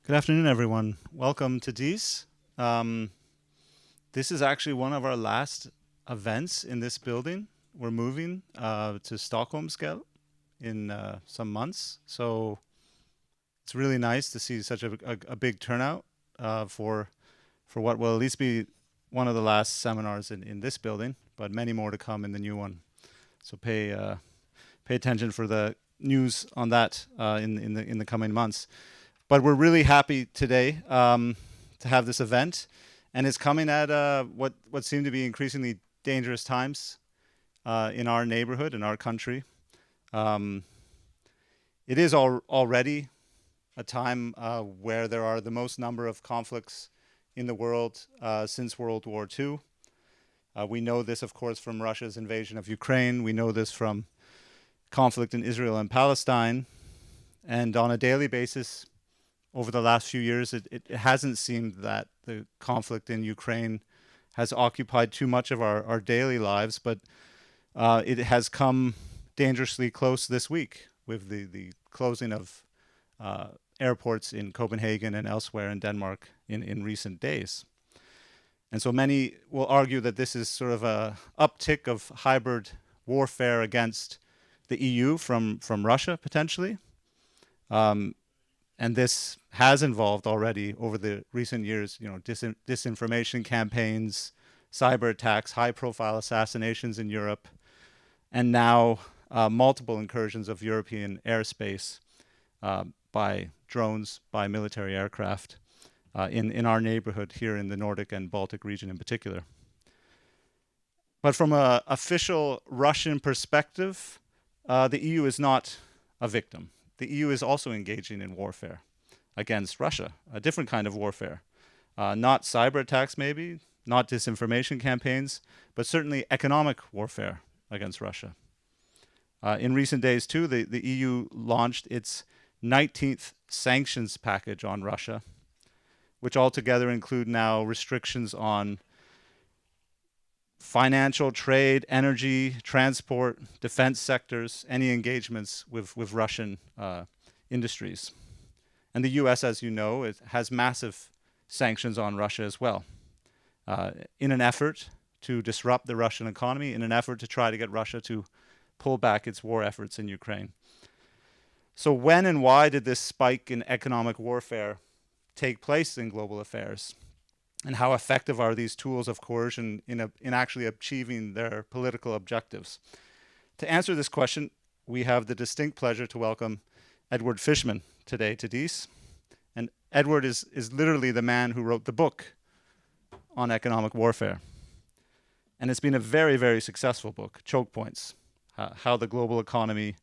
Good afternoon, everyone. Welcome to DIIS. This is actually one of our last events in this building. We're moving to Stockholm scale in some months. So it's really nice to see such a big turnout for what will at least be one of the last seminars in this building, but many more to come in the new one. So pay attention for the news on that in the coming months. But we're really happy today to have this event, and it's coming at what seem to be increasingly dangerous times in our neighborhood, in our country. It is already a time where there are the most number of conflicts in the world since World War II. We know this, of course, from Russia's invasion of Ukraine. We know this from conflict in Israel and Palestine. And on a daily basis, over the last few years, it hasn't seemed that the conflict in Ukraine has occupied too much of our daily lives, but it has come dangerously close this week with the closing of airports in Copenhagen and elsewhere in Denmark in recent days. And so many will argue that this is sort of a uptick of hybrid warfare against the EU from Russia, potentially. And this has involved already over the recent years, disinformation campaigns, cyber attacks, high-profile assassinations in Europe, and now multiple incursions of European airspace by drones, by military aircraft in our neighborhood here in the Nordic and Baltic region in particular. But from an official Russian perspective, the EU is not a victim. The EU is also engaging in warfare against Russia, a different kind of warfare. Not cyber attacks, maybe, not disinformation campaigns, but certainly economic warfare against Russia. In recent days, too, the EU launched its 19th sanctions package on Russia, which altogether include now restrictions on financial, trade, energy, transport, defense sectors, any engagements with Russian industries. And the US, as you know, it has massive sanctions on Russia as well, in an effort to disrupt the Russian economy, in an effort to try to get Russia to pull back its war efforts in Ukraine. So when and why did this spike in economic warfare take place in global affairs? And how effective are these tools of coercion in actually achieving their political objectives? To answer this question, we have the distinct pleasure to welcome Edward Fishman today to DIIS. And Edward is literally the man who wrote the book on economic warfare. And it's been a very, very successful book, CHOKEPOINTS, How the Global Economy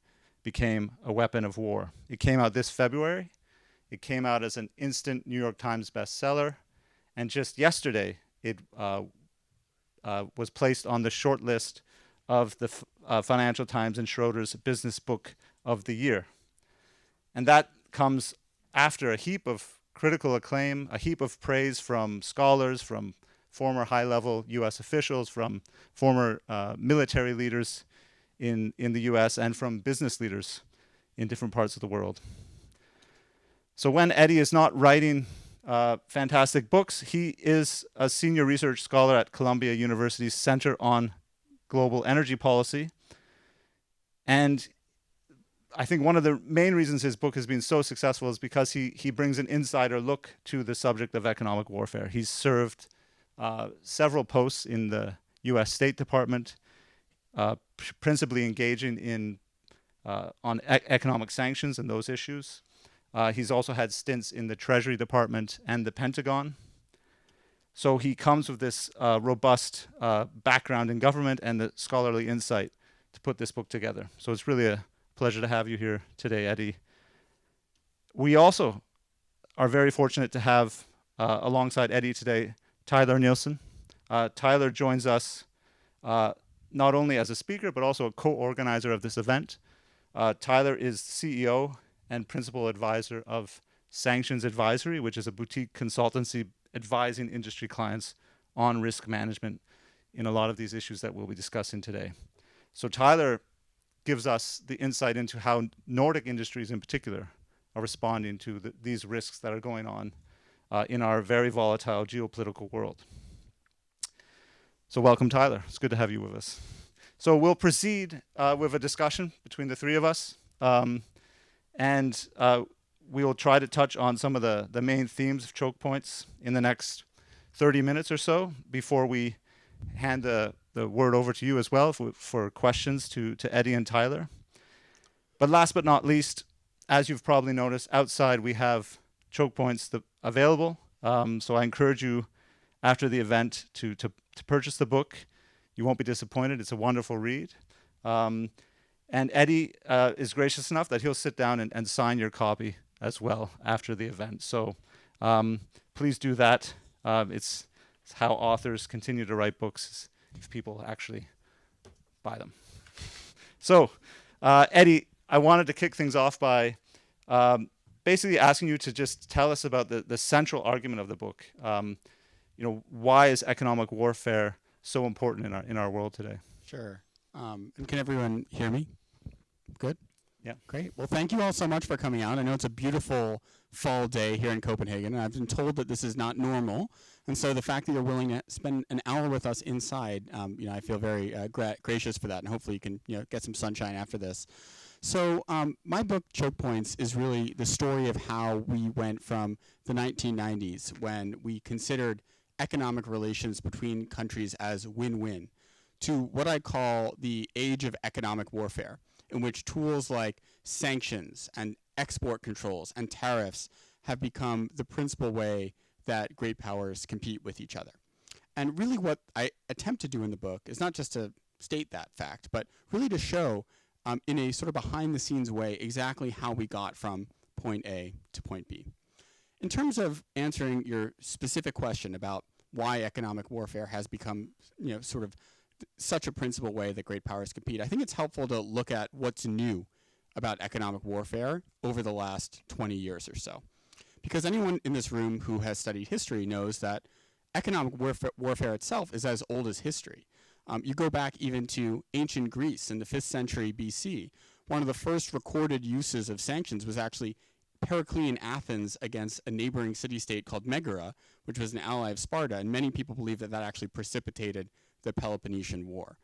Became a Weapon of War. It came out this February. It came out as an instant New York Times bestseller. And just yesterday, it was placed on the short list of the Financial Times and Schroders Business Book of the Year. And that comes after a heap of critical acclaim, a heap of praise from scholars, from former high-level US officials, from former military leaders in the US, and from business leaders in different parts of the world. So when Eddie is not writing fantastic books, he is a senior research scholar at Columbia University's Center on Global Energy Policy. And I think one of the main reasons his book has been so successful is because he brings an insider look to the subject of economic warfare. He's served several posts in the US State Department, principally engaging on economic sanctions and those issues. He's also had stints in the Treasury Department and the Pentagon. So he comes with this robust background in government and the scholarly insight to put this book together. So it's really a pleasure to have you here today, Eddie. We also are very fortunate to have alongside Eddie today, Tyler Nielsen. Tyler joins us not only as a speaker, but also a co-organizer of this event. Tyler is CEO and principal advisor of Sanctions Advisory, which is a boutique consultancy advising industry clients on risk management in a lot of these issues that we'll be discussing today. So Tyler gives us the insight into how Nordic industries in particular responding to these risks that are going on in our very volatile geopolitical world. So welcome, Tyler. It's good to have you with us. So we'll proceed with a discussion between the three of us, and we will try to touch on some of the main themes of choke points in the next 30 minutes or so before we hand the word over to you as well for questions to Eddie and Tyler. But last but not least, as you've probably noticed, outside we have choke points available. So I encourage you after the event to purchase the book. You won't be disappointed. It's a wonderful read. And Eddie is gracious enough that he'll sit down and sign your copy as well after the event. So please do that. It's how authors continue to write books, if people actually buy them. So Eddie, I wanted to kick things off by basically asking you to just tell us about the central argument of the book. Why is economic warfare so important in our world today? Sure. And can everyone hear me? Good? Yeah. Great. Well, thank you all so much for coming out. I know it's a beautiful fall day here in Copenhagen, and I've been told that this is not normal. And so the fact that you're willing to spend an hour with us inside, I feel very gracious for that, and hopefully you can get some sunshine after this. So my book, Choke Points, is really the story of how we went from the 1990s, when we considered economic relations between countries as win-win, to what I call the age of economic warfare, in which tools like sanctions and export controls and tariffs have become the principal way that great powers compete with each other. And really what I attempt to do in the book is not just to state that fact, but really to show in a sort of behind-the-scenes way exactly how we got from point A to point B. In terms of answering your specific question about why economic warfare has become sort of such a principal way that great powers compete, I think it's helpful to look at what's new about economic warfare over the last 20 years or so. Because anyone in this room who has studied history knows that economic warfare itself is as old as history. You go back even to ancient Greece in the 5th century BC. One of the first recorded uses of sanctions was actually Periclean Athens against a neighboring city-state called Megara, which was an ally of Sparta, and many people believe that actually precipitated the Peloponnesian War.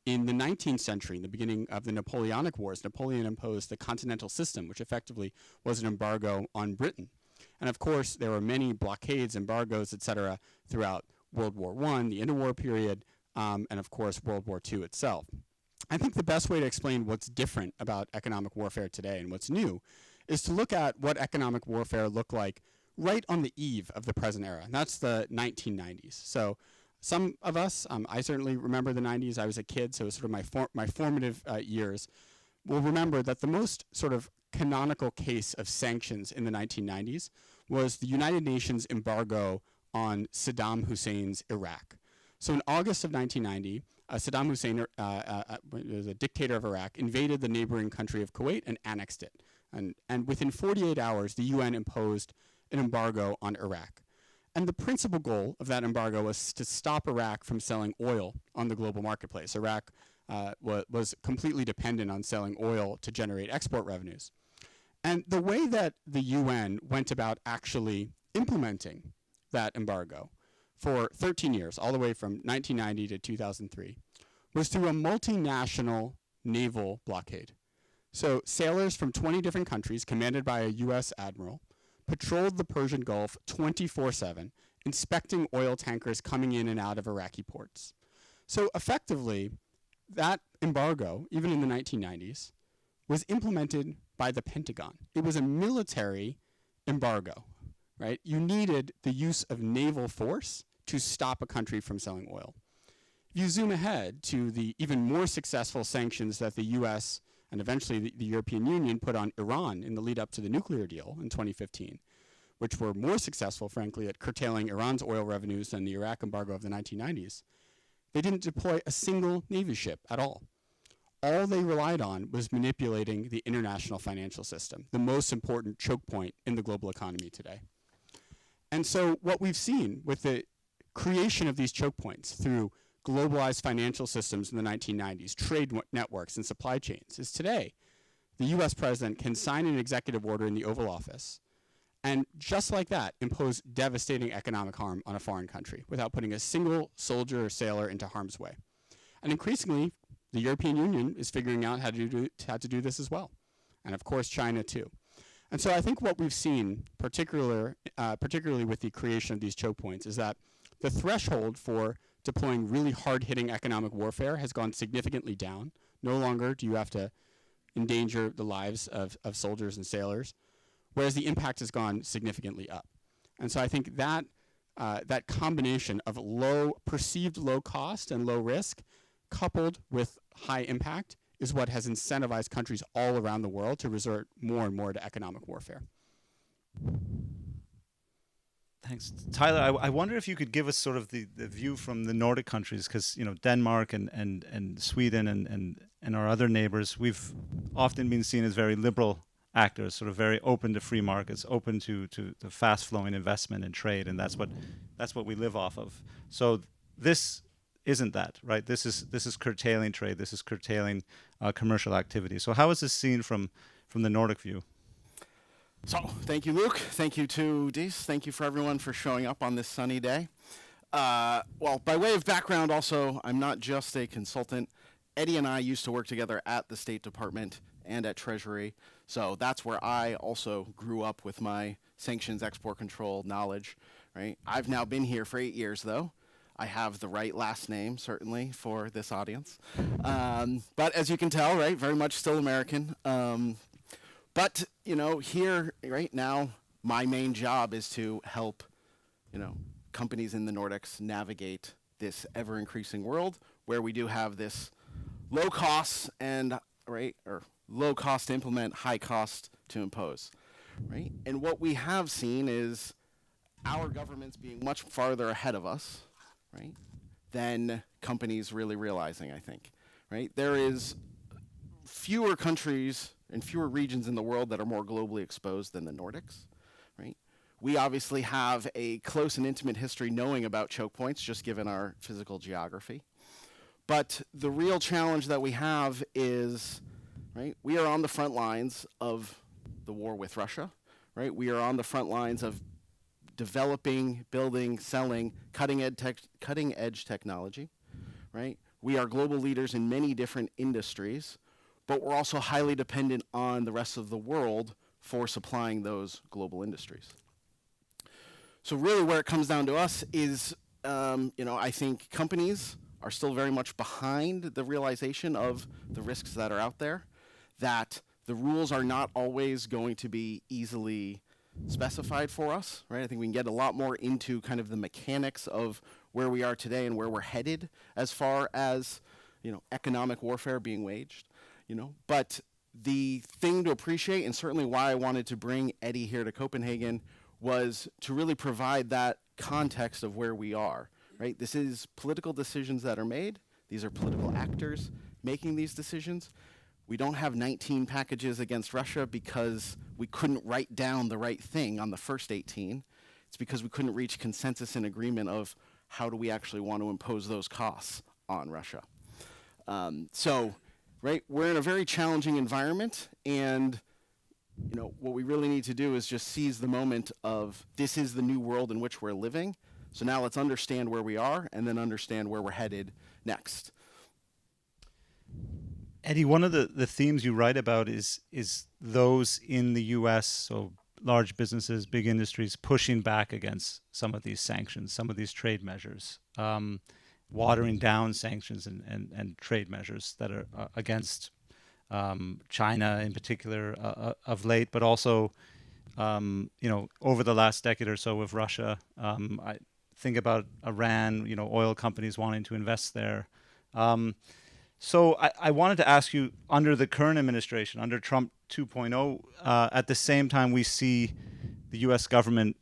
In the 19th century, in the beginning of the Napoleonic Wars, Napoleon imposed the Continental System, which effectively was an embargo on Britain. And of course, there were many blockades, embargoes, etc., throughout World War I, the interwar period, and of course, World War II itself. I think the best way to explain what's different about economic warfare today and what's new is to look at what economic warfare looked like right on the eve of the present era, and that's the 1990s. So some of us, I certainly remember the 90s. I was a kid, so it was sort of my formative years, will remember that the most sort of canonical case of sanctions in the 1990s was the United Nations embargo on Saddam Hussein's Iraq. So in August of 1990, Saddam Hussein, was a dictator of Iraq, invaded the neighboring country of Kuwait and annexed it. And within 48 hours, the UN imposed an embargo on Iraq. And the principal goal of that embargo was to stop Iraq from selling oil on the global marketplace. Iraq was completely dependent on selling oil to generate export revenues. And the way that the UN went about actually implementing that embargo for 13 years, all the way from 1990 to 2003, was through a multinational naval blockade. So sailors from 20 different countries, commanded by a US admiral, patrolled the Persian Gulf 24/7, inspecting oil tankers coming in and out of Iraqi ports. So effectively, that embargo, even in the 1990s, was implemented by the Pentagon. It was a military embargo, right? You needed the use of naval force to stop a country from selling oil. If you zoom ahead to the even more successful sanctions that the US and eventually the European Union put on Iran in the lead up to the nuclear deal in 2015, which were more successful, frankly, at curtailing Iran's oil revenues than the Iraq embargo of the 1990s, they didn't deploy a single Navy ship at all. All they relied on was manipulating the international financial system, the most important choke point in the global economy today. And so what we've seen with the creation of these choke points through globalized financial systems in the 1990s, trade networks and supply chains, is today the US president can sign an executive order in the Oval Office and just like that impose devastating economic harm on a foreign country without putting a single soldier or sailor into harm's way. And increasingly, the European Union is figuring out how to do this as well. And of course, China too. And so I think what we've seen, particularly with the creation of these choke points, is that the threshold for deploying really hard-hitting economic warfare has gone significantly down. No longer do you have to endanger the lives of soldiers and sailors, whereas the impact has gone significantly up. And so I think that that combination of perceived low cost and low risk coupled with high impact is what has incentivized countries all around the world to resort more and more to economic warfare. Thanks. Tyler, I wonder if you could give us sort of the view from the Nordic countries, because Denmark and Sweden and our other neighbors, we've often been seen as very liberal actors, sort of very open to free markets, open to the fast-flowing investment and trade, and that's what we live off of. So this isn't that, right? This is curtailing trade. This is curtailing commercial activity. So how is this seen from the Nordic view? So thank you, Luke. Thank you to DIIS. Thank you for everyone for showing up on this sunny day. Well, by way of background also, I'm not just a consultant. Eddie and I used to work together at the State Department and at Treasury. So that's where I also grew up with my sanctions export control knowledge, right? I've now been here for 8 years, though. I have the right last name, certainly, for this audience. But as you can tell, right, very much still American. But, here, right now, my main job is to help, companies in the Nordics navigate this ever-increasing world where we do have this low cost and, right, or low cost to implement, high cost to impose, right? And what we have seen is our governments being much farther ahead of us, right, than companies really realizing, I think, right? There is fewer countries and fewer regions in the world that are more globally exposed than the Nordics, right? We obviously have a close and intimate history knowing about choke points, just given our physical geography. But the real challenge that we have is, right, we are on the front lines of the war with Russia, right? We are on the front lines of developing, building, selling cutting-edge technology, right? We are global leaders in many different industries, but we're also highly dependent on the rest of the world for supplying those global industries. So really where it comes down to us is, I think companies are still very much behind the realization of the risks that are out there, that the rules are not always going to be easily specified for us, right? I think we can get a lot more into kind of the mechanics of where we are today and where we're headed as far as, economic warfare being waged, But the thing to appreciate, and certainly why I wanted to bring Eddie here to Copenhagen, was to really provide that context of where we are, right? This is political decisions that are made. These are political actors making these decisions. We don't have 19 packages against Russia because we couldn't write down the right thing on the first 18. It's because we couldn't reach consensus and agreement of how do we actually want to impose those costs on Russia. Right, we're in a very challenging environment, and what we really need to do is just seize the moment of this is the new world in which we're living. So now let's understand where we are and then understand where we're headed next. Eddie, one of the themes you write about is those in the U.S., so large businesses, big industries, pushing back against some of these sanctions, some of these trade measures, watering down sanctions and trade measures that are against China in particular of late, but also, over the last decade or so with Russia. I think about Iran, oil companies wanting to invest there. So I wanted to ask you, under the current administration, under Trump 2.0, at the same time we see the U.S. government,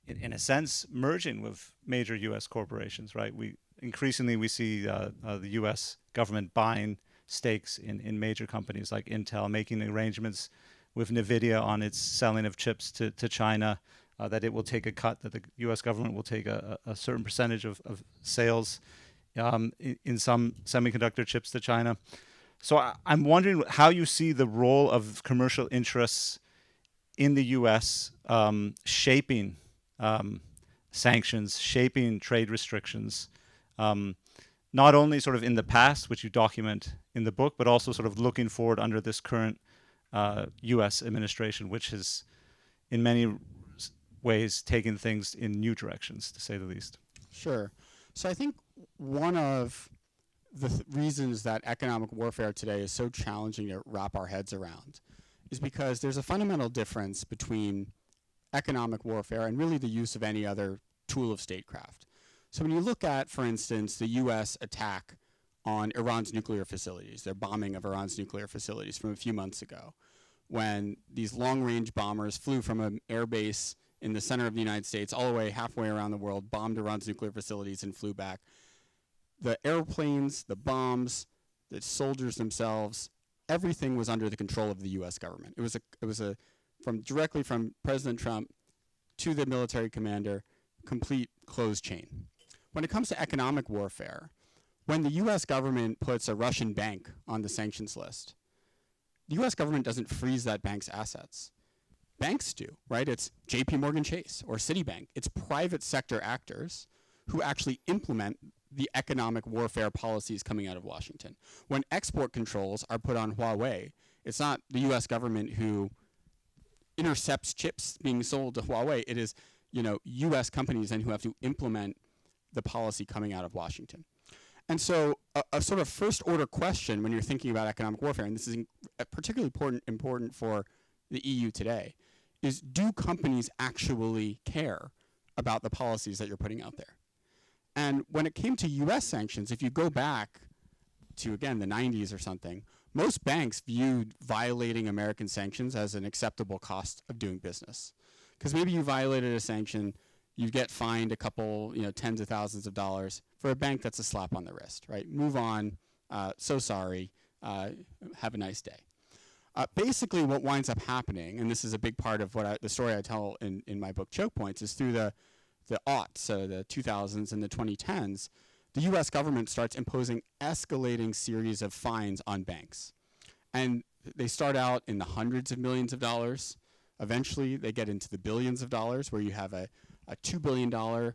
in a sense, merging with major U.S. corporations, right? Increasingly we see the U.S. government buying stakes in major companies like Intel, making arrangements with NVIDIA on its selling of chips to China, that it will take a cut, that the U.S. government will take a certain percentage of sales in some semiconductor chips to China. So I'm wondering how you see the role of commercial interests in the U.S. Shaping sanctions, shaping trade restrictions, not only sort of in the past, which you document in the book, but also sort of looking forward under this current U.S. administration, which has in many ways taken things in new directions, to say the least. Sure. So I think one of the reasons that economic warfare today is so challenging to wrap our heads around is because there's a fundamental difference between economic warfare and really the use of any other tool of statecraft. So when you look at, for instance, the U.S. attack on Iran's nuclear facilities, their bombing of Iran's nuclear facilities from a few months ago, when these long-range bombers flew from an air base in the center of the United States all the way halfway around the world, bombed Iran's nuclear facilities and flew back. The airplanes, the bombs, the soldiers themselves, everything was under the control of the U.S. government. It was directly from President Trump to the military commander, complete closed chain. When it comes to economic warfare, when the U.S. government puts a Russian bank on the sanctions list, the U.S. government doesn't freeze that bank's assets. Banks do, right? It's JP Morgan Chase or Citibank. It's private sector actors who actually implement the economic warfare policies coming out of Washington. When export controls are put on Huawei, it's not the U.S. government who intercepts chips being sold to Huawei. It is, U.S. companies then who have to implement the policy coming out of Washington. And so a sort of first order question when you're thinking about economic warfare, and this is particularly important for the EU today, is do companies actually care about the policies that you're putting out there? And when it came to U.S. sanctions, if you go back to, again, the 90s or something, most banks viewed violating American sanctions as an acceptable cost of doing business. Because maybe you violated a sanction, you get fined a couple, tens of thousands of dollars. For a bank, that's a slap on the wrist, right? Move on, so sorry, have a nice day. Basically, what winds up happening, and this is a big part of the story I tell in my book, Choke Points, is through the aughts, so the 2000s and the 2010s, the U.S. government starts imposing escalating series of fines on banks. And they start out in the hundreds of millions of dollars. Eventually, they get into the billions of dollars, where you have a $2 billion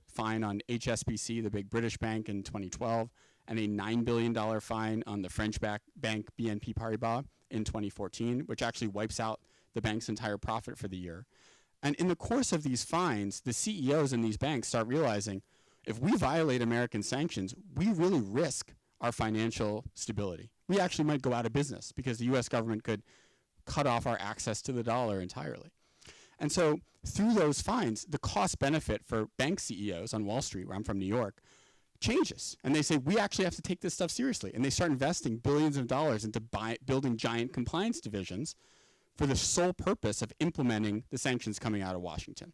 fine on HSBC, the big British bank, in 2012, and a $9 billion fine on the French bank BNP Paribas in 2014, which actually wipes out the bank's entire profit for the year. And in the course of these fines, the CEOs in these banks start realizing, if we violate American sanctions, we really risk our financial stability. We actually might go out of business because the U.S. government could cut off our access to the dollar entirely. And so through those fines, the cost benefit for bank CEOs on Wall Street, where I'm from, New York, changes. And they say, we actually have to take this stuff seriously. And they start investing billions of dollars into building giant compliance divisions for the sole purpose of implementing the sanctions coming out of Washington.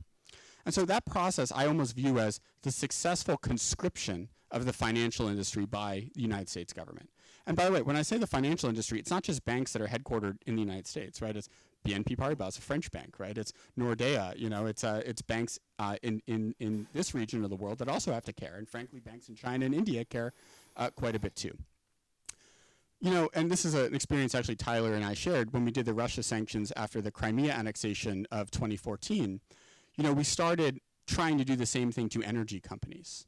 And so that process I almost view as the successful conscription of the financial industry by the United States government. And by the way, when I say the financial industry, it's not just banks that are headquartered in the United States, right? It's BNP Paribas, a French bank, right? It's Nordea, it's banks in this region of the world that also have to care. And frankly, banks in China and India care quite a bit too. And this is an experience actually Tyler and I shared when we did the Russia sanctions after the Crimea annexation of 2014. We started trying to do the same thing to energy companies.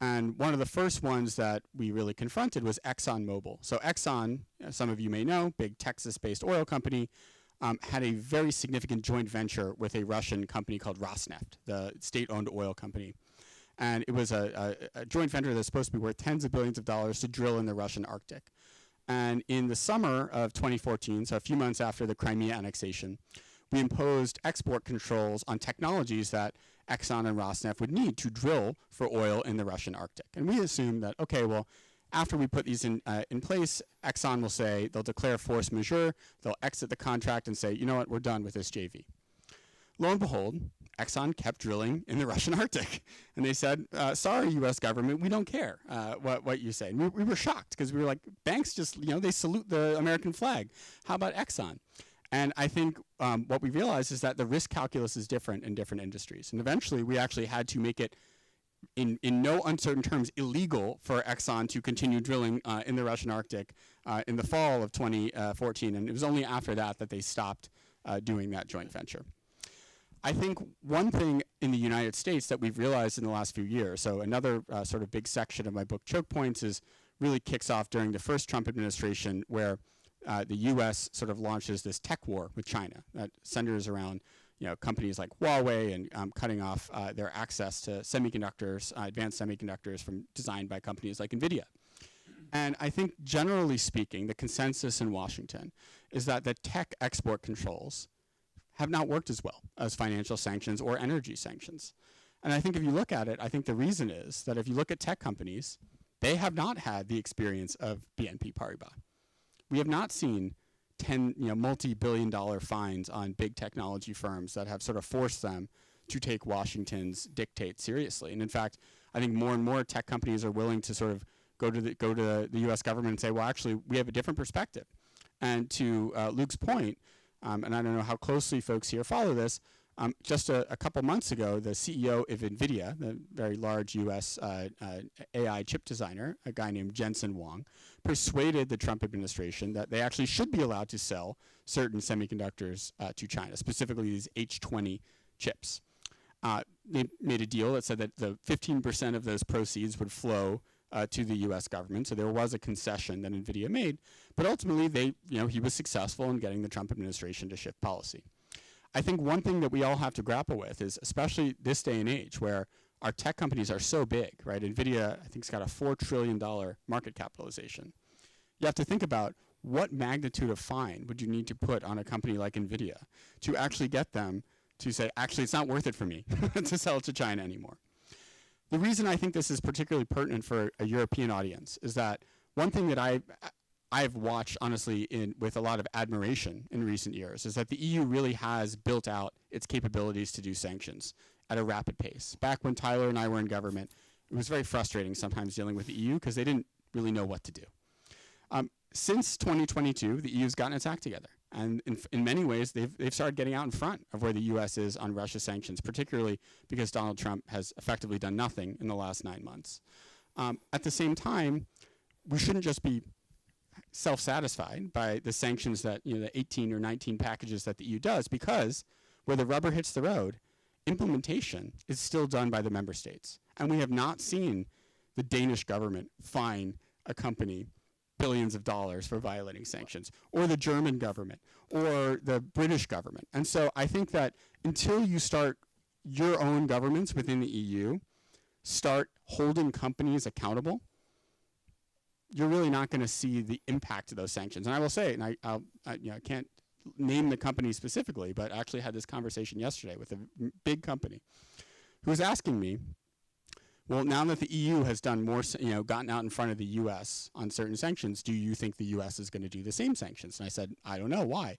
And one of the first ones that we really confronted was ExxonMobil. So Exxon, some of you may know, big Texas-based oil company, had a very significant joint venture with a Russian company called Rosneft, the state-owned oil company. And it was a joint venture that's supposed to be worth tens of billions of dollars to drill in the Russian Arctic. And in the summer of 2014, so a few months after the Crimea annexation, we imposed export controls on technologies that Exxon and Rosneft would need to drill for oil in the Russian Arctic. And we assumed that, okay, well, after we put these in place, Exxon will say, they'll declare force majeure, they'll exit the contract and say, you know what, we're done with this JV. Lo and behold, Exxon kept drilling in the Russian Arctic. And they said, sorry, U.S. government, we don't care what you say. And we were shocked because we were like, banks just, they salute the American flag. How about Exxon? And I think what we realized is that the risk calculus is different in different industries. And eventually, we actually had to make it in no uncertain terms illegal for Exxon to continue drilling in the Russian Arctic in the fall of 2014, and it was only after that that they stopped doing that joint venture. I think one thing in the United States that we've realized in the last few years, so another sort of big section of my book, Choke Points, is really kicks off during the first Trump administration, where the U.S. sort of launches this tech war with China that centers around companies like Huawei and cutting off their access to semiconductors, advanced semiconductors designed by companies like NVIDIA. And I think generally speaking, the consensus in Washington is that the tech export controls have not worked as well as financial sanctions or energy sanctions. And I think if you look at it, I think the reason is that if you look at tech companies, they have not had the experience of BNP Paribas. We have not seen multi-billion-dollar fines on big technology firms that have sort of forced them to take Washington's dictate seriously. And in fact, I think more and more tech companies are willing to sort of go to the U.S. government and say, well, actually, we have a different perspective. And to Luke's point, and I don't know how closely folks here follow this, just a couple months ago, the CEO of NVIDIA, the very large U.S. AI chip designer, a guy named Jensen Huang, persuaded the Trump administration that they actually should be allowed to sell certain semiconductors to China, specifically these H20 chips. They made a deal that said that the 15% of those proceeds would flow to the U.S. government, so there was a concession that NVIDIA made, but ultimately he was successful in getting the Trump administration to shift policy. I think one thing that we all have to grapple with is, especially this day and age, where our tech companies are so big, right? NVIDIA, I think, has got a $4 trillion market capitalization. You have to think about what magnitude of fine would you need to put on a company like NVIDIA to actually get them to say, actually, it's not worth it for me to sell it to China anymore. The reason I think this is particularly pertinent for a European audience is that one thing that I've watched, honestly, with a lot of admiration in recent years is that the EU really has built out its capabilities to do sanctions at a rapid pace. Back when Tyler and I were in government, it was very frustrating sometimes dealing with the EU because they didn't really know what to do. Since 2022, the EU's gotten its act together. And in many ways, they've started getting out in front of where the U.S. is on Russia sanctions, particularly because Donald Trump has effectively done nothing in the last 9 months. At the same time, we shouldn't just be self-satisfied by the sanctions that, the 18 or 19 packages that the EU does, because where the rubber hits the road, implementation is still done by the member states. And we have not seen the Danish government fine a company billions of dollars for violating sanctions, or the German government, or the British government. And so I think that until you start your own governments within the EU start holding companies accountable, you're really not going to see the impact of those sanctions. And I will say, and I can't name the company specifically, but I actually had this conversation yesterday with a big company who was asking me, well, now that the EU has done more, gotten out in front of the U.S. on certain sanctions, do you think the U.S. is going to do the same sanctions? And I said, I don't know. Why?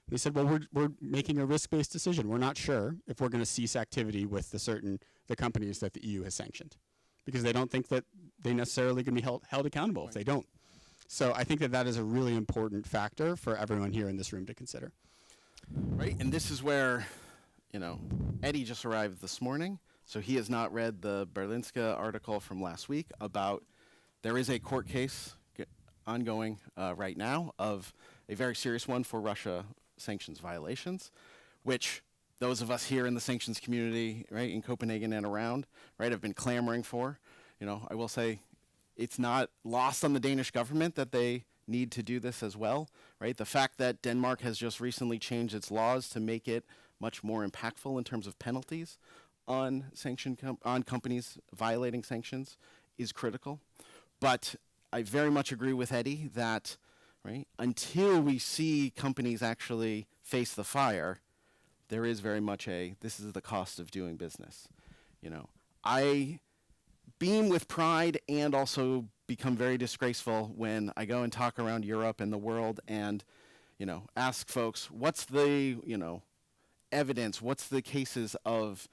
They said, well, we're making a risk-based decision. We're not sure if we're going to cease activity with the companies that the EU has sanctioned, because they don't think that they necessarily can be held accountable if they don't. So I think that is a really important factor for everyone here in this room to consider. Right, and this is where, Eddie just arrived this morning. So he has not read the Berlinska article from last week about there is a court case ongoing right now of a very serious one for Russia sanctions violations, which those of us here in the sanctions community, right, in Copenhagen and around, right, have been clamoring for. I will say it's not lost on the Danish government that they need to do this as well, right? The fact that Denmark has just recently changed its laws to make it much more impactful in terms of penalties on on companies violating sanctions is critical. But I very much agree with Eddie that, right, until we see companies actually face the fire, there is very much this is the cost of doing business. I beam with pride and also become very disgraceful when I go and talk around Europe and the world and, ask folks, what's the, evidence, what's the cases of,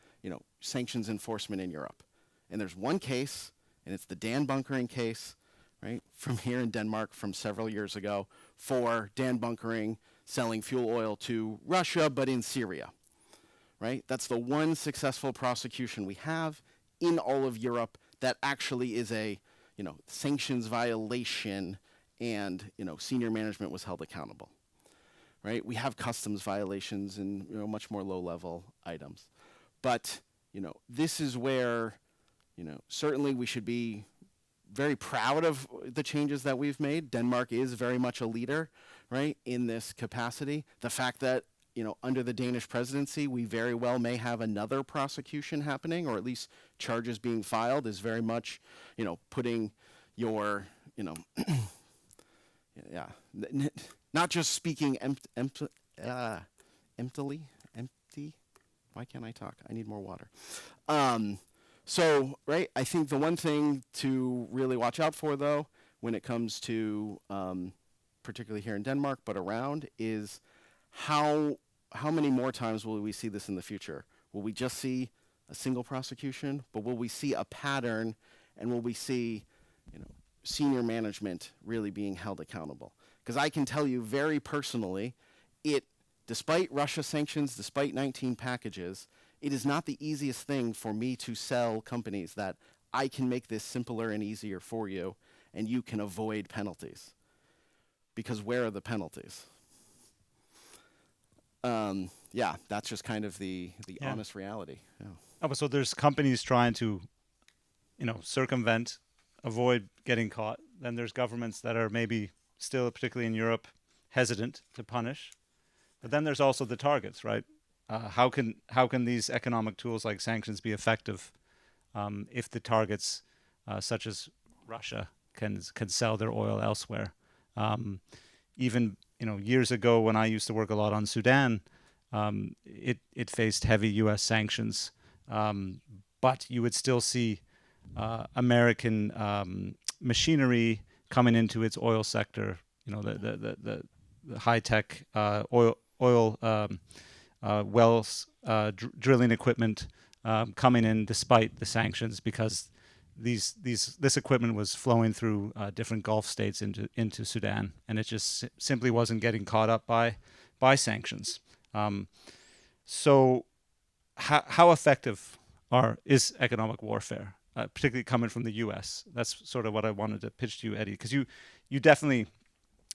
sanctions enforcement in Europe? And there's one case, and it's the Dan Bunkering case, right, from here in Denmark from several years ago for Dan Bunkering selling fuel oil to Russia, but in Syria, right? That's the one successful prosecution we have in all of Europe that actually is a, sanctions violation, and, senior management was held accountable, right? We have customs violations and, much more low-level items. But, this is where, certainly we should be very proud of the changes that we've made. Denmark is very much a leader, right, in this capacity. The fact that, under the Danish presidency, we very well may have another prosecution happening, or at least charges being filed, is very much, putting your, not just speaking empty. Why can't I talk? I need more water. So, right, I think the one thing to really watch out for, though, when it comes to, particularly here in Denmark, but around, is how many more times will we see this in the future? Will we just see a single prosecution, but will we see a pattern, and will we see, senior management really being held accountable? Because I can tell you very personally, despite Russia sanctions, despite 19 packages, it is not the easiest thing for me to sell companies that I can make this simpler and easier for you, and you can avoid penalties. Because where are the penalties? That's just kind of the honest reality. Yeah. Oh, so there's companies trying to, circumvent, avoid getting caught. Then there's governments that are maybe still, particularly in Europe, hesitant to punish. But then there's also the targets, right? How can these economic tools like sanctions be effective if the targets, such as Russia, can sell their oil elsewhere? Even years ago, when I used to work a lot on Sudan, it faced heavy U.S. sanctions, but you would still see American machinery coming into its oil sector. The high tech oil wells, drilling equipment coming in despite the sanctions, because this equipment was flowing through different Gulf states into Sudan, and it just simply wasn't getting caught up by sanctions. So how effective is economic warfare, particularly coming from the U.S.? That's sort of what I wanted to pitch to you, Eddie, because you definitely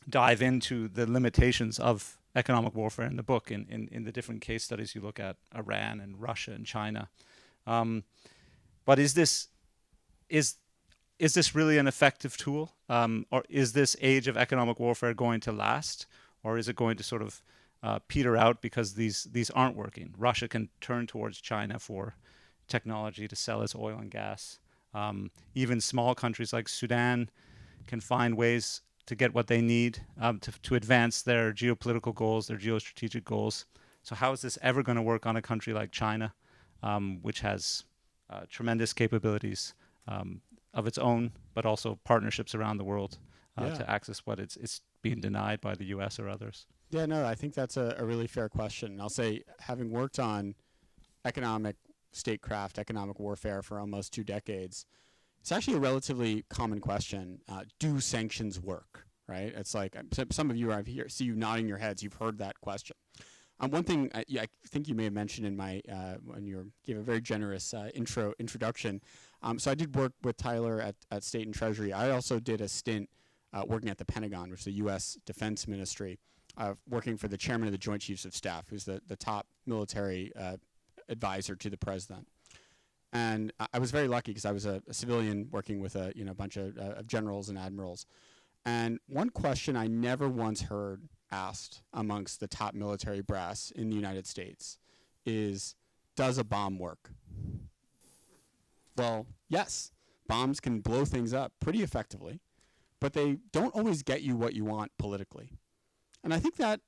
dive into the limitations of economic warfare in the book, in the different case studies you look at Iran and Russia and China. But is this really an effective tool? Or is this age of economic warfare going to last? Or is it going to sort of peter out because these aren't working? Russia can turn towards China for technology to sell its oil and gas. Even small countries like Sudan can find ways to get what they need to advance their geopolitical goals, their geostrategic goals. So how is this ever going to work on a country like China, which has tremendous capabilities of its own, but also partnerships around the world to access what it's being denied by the U.S. or others? Yeah, no, I think that's a really fair question. And I'll say, having worked on economic statecraft, economic warfare for almost 2 decades, it's actually a relatively common question. Do sanctions work, right? It's like, some of you, I see you nodding your heads, you've heard that question. One thing I think you may have mentioned in my, when you gave a very generous introduction. So I did work with Tyler at State and Treasury. I also did a stint working at the Pentagon, which is the U.S. Defense Ministry, working for the chairman of the Joint Chiefs of Staff, who's the top military advisor to the president. And I was very lucky because I was a civilian working with a bunch of generals and admirals. And one question I never once heard asked amongst the top military brass in the United States is, does a bomb work? Well, yes, bombs can blow things up pretty effectively, but they don't always get you what you want politically. And I think that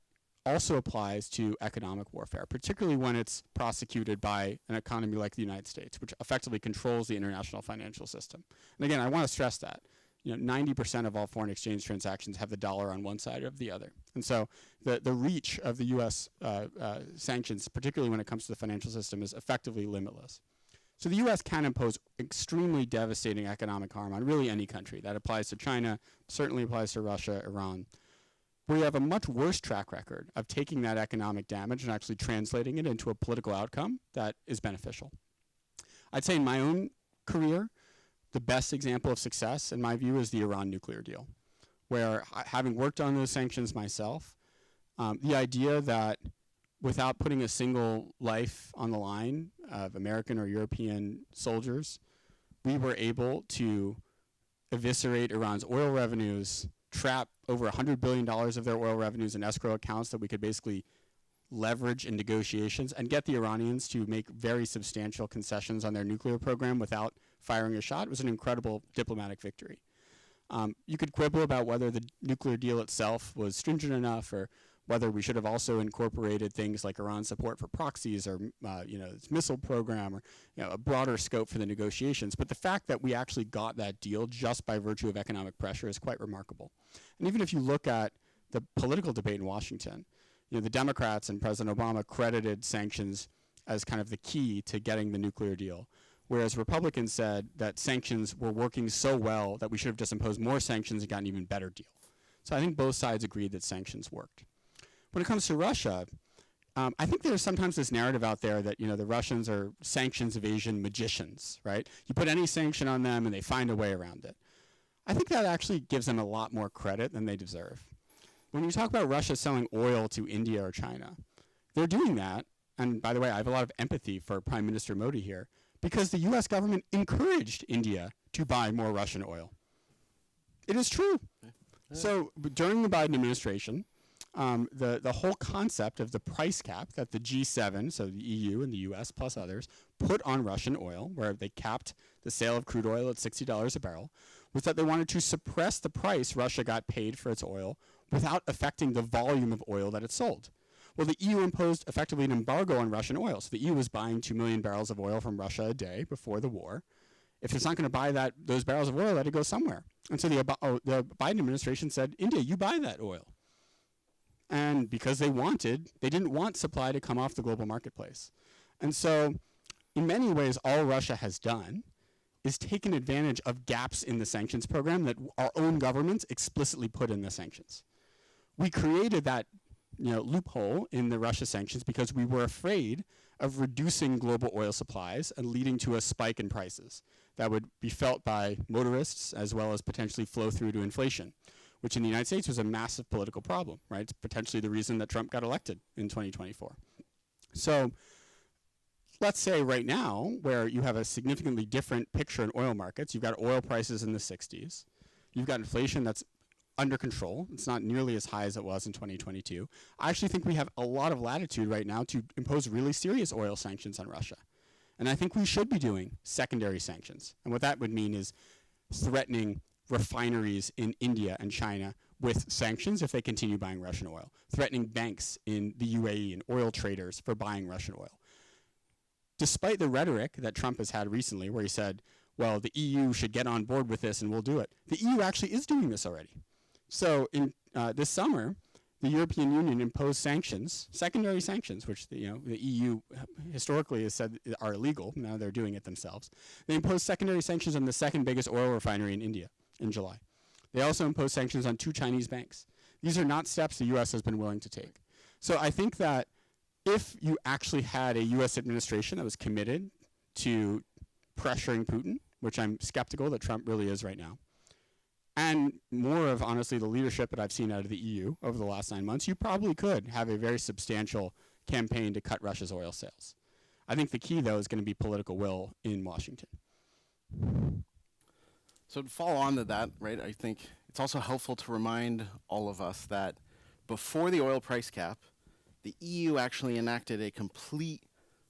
also applies to economic warfare, particularly when it's prosecuted by an economy like the United States, which effectively controls the international financial system. And again, I want to stress that 90% of all foreign exchange transactions have the dollar on one side or the other. And so the reach of the U.S. Sanctions, particularly when it comes to the financial system, is effectively limitless. So the U.S. can impose extremely devastating economic harm on really any country. That applies to China, certainly applies to Russia, Iran. We have a much worse track record of taking that economic damage and actually translating it into a political outcome that is beneficial. I'd say in my own career, the best example of success, in my view, is the Iran nuclear deal, where having worked on those sanctions myself, the idea that without putting a single life on the line of American or European soldiers, we were able to eviscerate Iran's oil revenues, trap over $100 billion of their oil revenues in escrow accounts that we could basically leverage in negotiations and get the Iranians to make very substantial concessions on their nuclear program without firing a shot. It was an incredible diplomatic victory. You could quibble about whether the nuclear deal itself was stringent enough, or whether we should have also incorporated things like Iran's support for proxies, or its missile program, or a broader scope for the negotiations. But the fact that we actually got that deal just by virtue of economic pressure is quite remarkable. And even if you look at the political debate in Washington, the Democrats and President Obama credited sanctions as kind of the key to getting the nuclear deal, whereas Republicans said that sanctions were working so well that we should have just imposed more sanctions and gotten an even better deal. So I think both sides agreed that sanctions worked. When it comes to Russia, I think there's sometimes this narrative out there that the Russians are sanctions evasion magicians, right? You put any sanction on them and they find a way around it. I think that actually gives them a lot more credit than they deserve. When you talk about Russia selling oil to India or China, they're doing that, and by the way, I have a lot of empathy for Prime Minister Modi here, because the US government encouraged India to buy more Russian oil. It is true. So during the Biden administration, the whole concept of the price cap that the G7, so the EU and the US plus others, put on Russian oil, where they capped the sale of crude oil at $60 a barrel, was that they wanted to suppress the price Russia got paid for its oil without affecting the volume of oil that it sold. Well, the EU imposed effectively an embargo on Russian oil. So the EU was buying 2 million barrels of oil from Russia a day before the war. If it's not going to buy those barrels of oil, let it go somewhere. And so the Biden administration said, India, you buy that oil. And because they didn't want supply to come off the global marketplace. And so in many ways, all Russia has done is taken advantage of gaps in the sanctions program that our own governments explicitly put in the sanctions. We created that loophole in the Russia sanctions because we were afraid of reducing global oil supplies and leading to a spike in prices that would be felt by motorists as well as potentially flow through to inflation, which in the United States was a massive political problem, right? It's potentially the reason that Trump got elected in 2024. So let's say right now, where you have a significantly different picture in oil markets, you've got oil prices in the 60s, you've got inflation that's under control. It's not nearly as high as it was in 2022. I actually think we have a lot of latitude right now to impose really serious oil sanctions on Russia. And I think we should be doing secondary sanctions. And what that would mean is threatening refineries in India and China with sanctions if they continue buying Russian oil, threatening banks in the UAE and oil traders for buying Russian oil. Despite the rhetoric that Trump has had recently, where he said, well, the EU should get on board with this and we'll do it, the EU actually is doing this already. So in this summer, the European Union imposed sanctions, secondary sanctions, which the EU historically has said are illegal. Now they're doing it themselves. They imposed secondary sanctions on the second biggest oil refinery in India in July. They also imposed sanctions on 2 Chinese banks. These are not steps the US has been willing to take. So I think that if you actually had a US administration that was committed to pressuring Putin, which I'm skeptical that Trump really is right now, and more of, honestly, the leadership that I've seen out of the EU over the last 9 months, you probably could have a very substantial campaign to cut Russia's oil sales. I think the key, though, is going to be political will in Washington. So to follow on to that, right, I think it's also helpful to remind all of us that before the oil price cap, the EU actually enacted a complete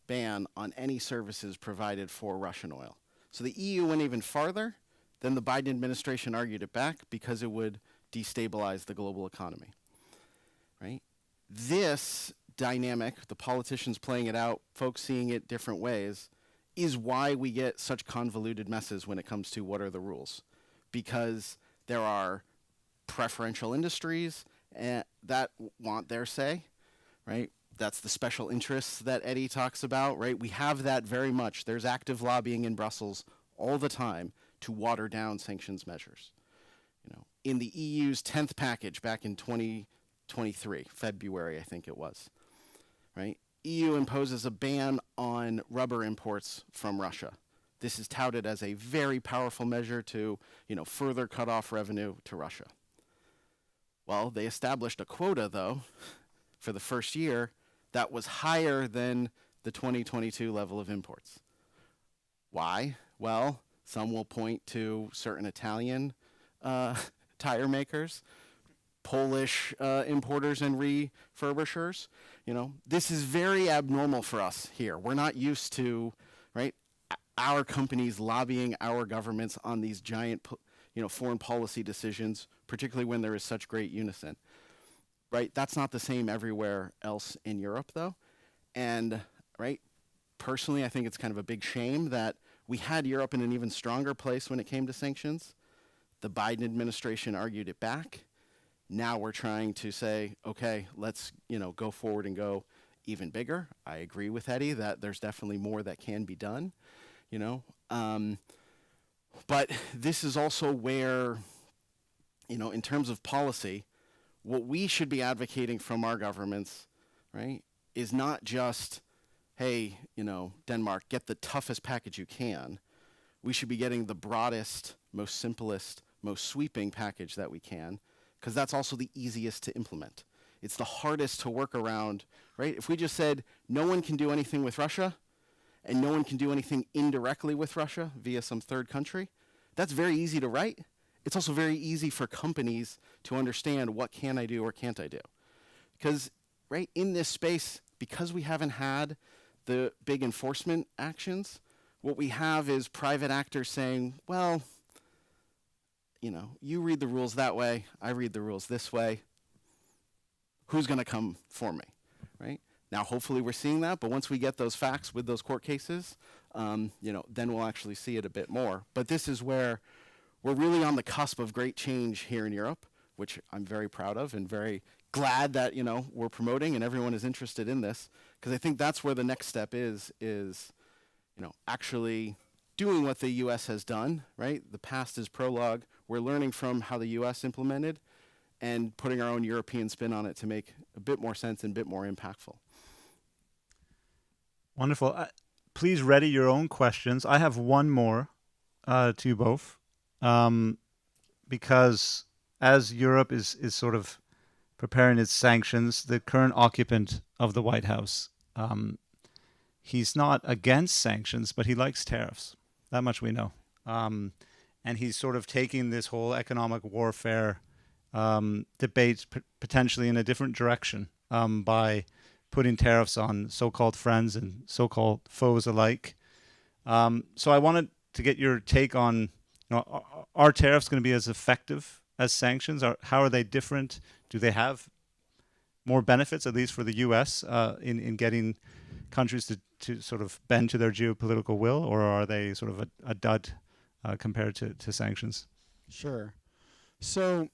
ban on any services provided for Russian oil. So the EU went even farther. Then the Biden administration argued it back because it would destabilize the global economy, right? This dynamic, the politicians playing it out, folks seeing it different ways, is why we get such convoluted messes when it comes to what are the rules. Because there are preferential industries that want their say, right? That's the special interests that Eddie talks about, right? We have that very much. There's active lobbying in Brussels all the time to water down sanctions measures. In the EU's 10th package back in 2023, February, I think it was, right? EU imposes a ban on rubber imports from Russia. This is touted as a very powerful measure to, further cut off revenue to Russia. Well, they established a quota, though, for the first year that was higher than the 2022 level of imports. Why? Well, some will point to certain Italian tire makers, Polish importers and refurbishers. This is very abnormal for us here. We're not used to, right, our companies lobbying our governments on these giant, foreign policy decisions, particularly when there is such great unison. Right? That's not the same everywhere else in Europe, though. And, right, personally, I think it's kind of a big shame that we had Europe in an even stronger place when it came to sanctions. The Biden administration argued it back. Now we're trying to say, okay, let's, go forward and go even bigger. I agree with Eddie that there's definitely more that can be done, But this is also where, in terms of policy, what we should be advocating from our governments, right, is not just, hey, Denmark, get the toughest package you can. We should be getting the broadest, most simplest, most sweeping package that we can, because that's also the easiest to implement. It's the hardest to work around, right? If we just said no one can do anything with Russia, and no one can do anything indirectly with Russia via some third country, that's very easy to write. It's also very easy for companies to understand what can I do or can't I do. Because, right, in this space, because we haven't had the big enforcement actions, what we have is private actors saying, well, you read the rules that way, I read the rules this way. Who's going to come for me, right? Now, hopefully we're seeing that, but once we get those facts with those court cases, then we'll actually see it a bit more. But this is where we're really on the cusp of great change here in Europe, which I'm very proud of and very glad that, we're promoting and everyone is interested in this, because I think that's where the next step is actually doing what the U.S. has done, right? The past is prologue. We're learning from how the U.S. implemented and putting our own European spin on it to make a bit more sense and a bit more impactful. Wonderful. Please ready your own questions. I have one more to you both, because as Europe is sort of preparing its sanctions, the current occupant of the White House, he's not against sanctions, but he likes tariffs. That much we know. And he's sort of taking this whole economic warfare debate potentially in a different direction by putting tariffs on so-called friends and so-called foes alike. So I wanted to get your take on, are tariffs going to be as effective as sanctions? How are they different? Do they have more benefits, at least for the U.S., in getting countries to sort of bend to their geopolitical will, or are they sort of a dud compared to sanctions? Sure. So,